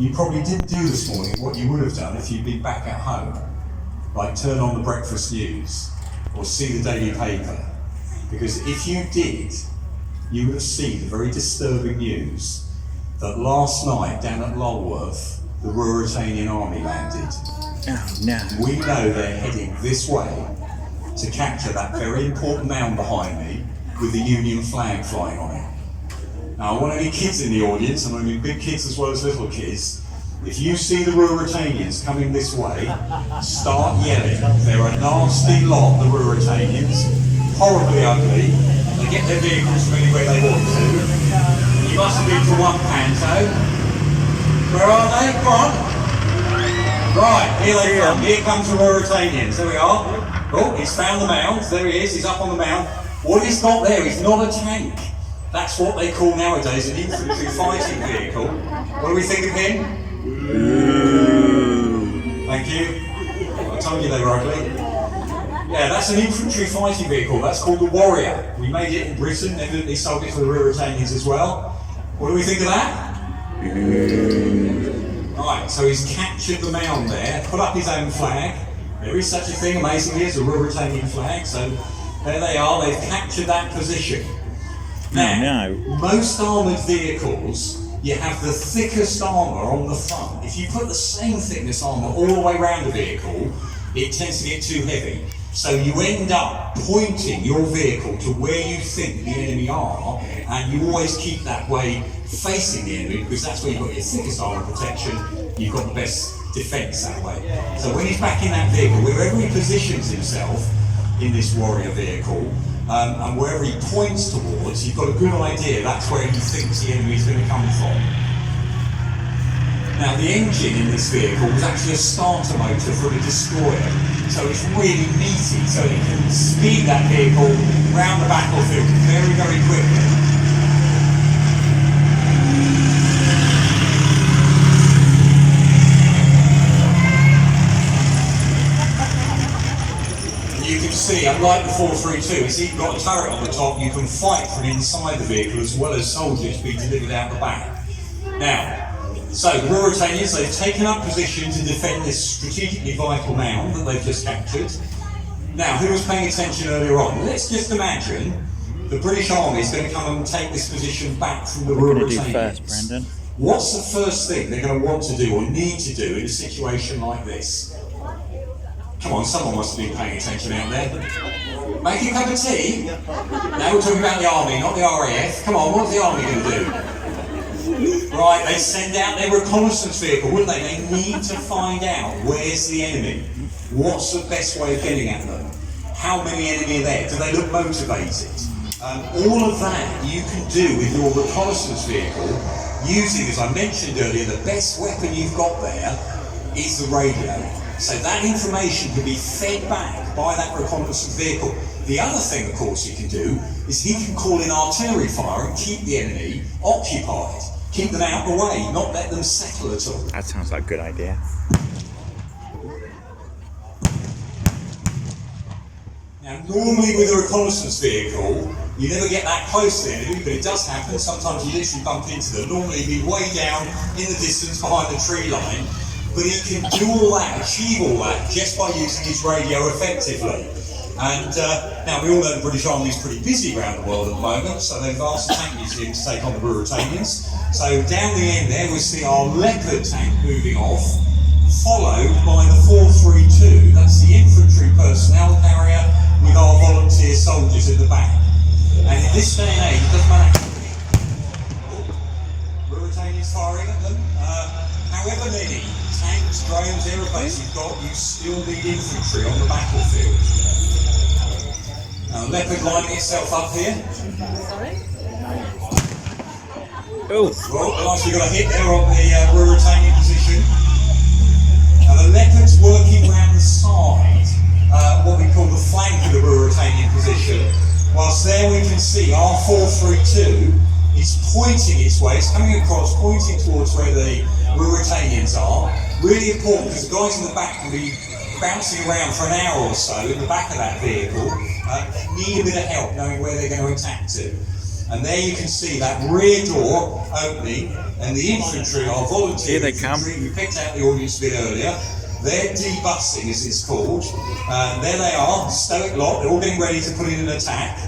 you probably didn't do this morning what you would have done if you'd been back at home, like turn on the breakfast news or see the daily paper. Because if you did, you would have seen the very disturbing news that last night down at Lulworth, the Ruratanian army landed. Oh no. We know they're heading this way to capture that very important mound behind me with the Union flag flying on it. Now, I want any kids in the audience, and I mean big kids as well as little kids, if you see the Ruratanians coming this way, start yelling. They're a nasty lot, the Ruratanians, horribly ugly. They get their vehicles from anywhere they want to. You must have been to one panto. Where are they? Come on. Right, here they come. Here comes the Ruratanians. There we are. Oh, he's found the mound. There he is. He's up on the mound. What he's got there is not a tank. That's what they call nowadays an infantry fighting vehicle. What do we think of him? Thank you. I told you they were ugly. Yeah, that's an infantry fighting vehicle. That's called the Warrior. We made it in Britain. Evidently sold it to the Ruratanians as well. What do we think of that? Right, so he's captured the mound there, put up his own flag. There is such a thing, amazingly, as a Ruratanian flag. So there they are. They've captured that position. Now, most armoured vehicles, you have the thickest armour on the front. If you put the same thickness armour all the way around the vehicle, it tends to get too heavy. So you end up pointing your vehicle to where you think the enemy are, and you always keep that way facing the enemy, because that's where you've got your thickest armour protection, you've got the best defence that way. So when he's back in that vehicle, wherever he positions himself in this Warrior vehicle, and wherever he points towards, you've got a good idea that's where he thinks the enemy is going to come from. Now, the engine in this vehicle was actually a starter motor for a destroyer, so it's really meaty, so it can speed that vehicle round the battlefield very, very quickly. You can see, unlike the 432, it's even got a turret on the top. You can fight from inside the vehicle as well as soldiers being delivered out the back. Now, so the Ruratanians, they've taken up position to defend this strategically vital mound that they've just captured. Now, who was paying attention earlier on? Let's just imagine the British Army is going to come and take this position back from the Ruratanians. First, Brandon. What's the first thing they're going to want to do or need to do in a situation like this? Come on, someone must have been paying attention out there. Make a cup of tea? Now we're talking about the army, not the RAF. Come on, what's the army going to do? Right, they send out their reconnaissance vehicle, wouldn't they? They need to find out where's the enemy. What's the best way of getting at them? How many enemy are there? Do they look motivated? All of that you can do with your reconnaissance vehicle using, as I mentioned earlier, the best weapon you've got there is the radio. So that information can be fed back by that reconnaissance vehicle. The other thing, of course, you can do is he can call in artillery fire and keep the enemy occupied. Keep them out of the way, not let them settle at all. That sounds like a good idea. Now, normally with a reconnaissance vehicle, you never get that close to the enemy, but it does happen. Sometimes you literally bump into them. Normally he'd be way down in the distance behind the tree line, but he can do all that, achieve all that, just by using his radio effectively. And now we all know the British Army is pretty busy around the world at the moment, so they've asked the Tank Museum to take on the Ruratanians. So down the end there we see our Leopard tank moving off, followed by the 432, that's the infantry personnel carrier with our volunteer soldiers at the back. And in this day and age, it doesn't matter how many Ruratanians firing at them, however many tanks, drones, aeroplanes you've got, you still need infantry on the battlefield. Now, Leopard lining itself up here. Sorry? Oh! Well, we got a hit there on the Ruratanian position. Now, the Leopard's working around the side, what we call the flank of the Ruratanian position. Whilst there we can see our 432 is pointing its way, it's coming across, pointing towards where the Ruratanians are. Really important, because the guys in the back can be bouncing around for an hour or so in the back of that vehicle, need a bit of help knowing where they're going to attack to. And there you can see that rear door opening, and the infantry are volunteer Here they come. infantry. We picked out the audience a bit earlier. They're debussing, as it's called. There they are, stoic lot. They're all getting ready to put in an attack.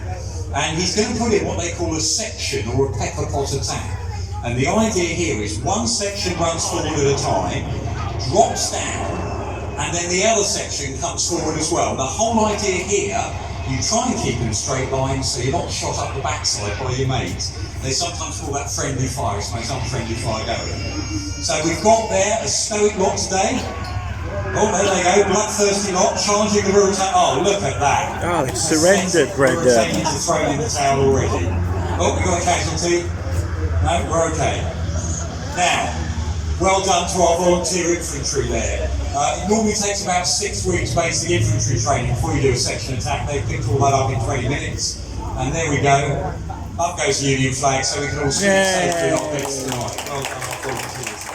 And he's going to put in what they call a section or a pepper pot attack. And the idea here is one section runs forward at a time, drops down, and then the other section comes forward as well. The whole idea here, you try and keep in a straight line so you're not shot up the backside by your mates. They sometimes call that friendly fire, it's makes unfriendly fire going. So we've got there a stoic lot today. Oh, there they go, bloodthirsty lot, charging the Ruratanian. Oh, look at that. Oh, it's surrendered, Brenda. Ruratanians are thrown in the towel already. Oh, we got a casualty. No, we're okay. Now, well done to our volunteer infantry there. It normally takes about 6 weeks basic infantry training before you do a section attack. They picked all that up in 20 minutes. And there we go. Up goes the Union flag so we can all sleep safely on beds tonight. Well done, our volunteers.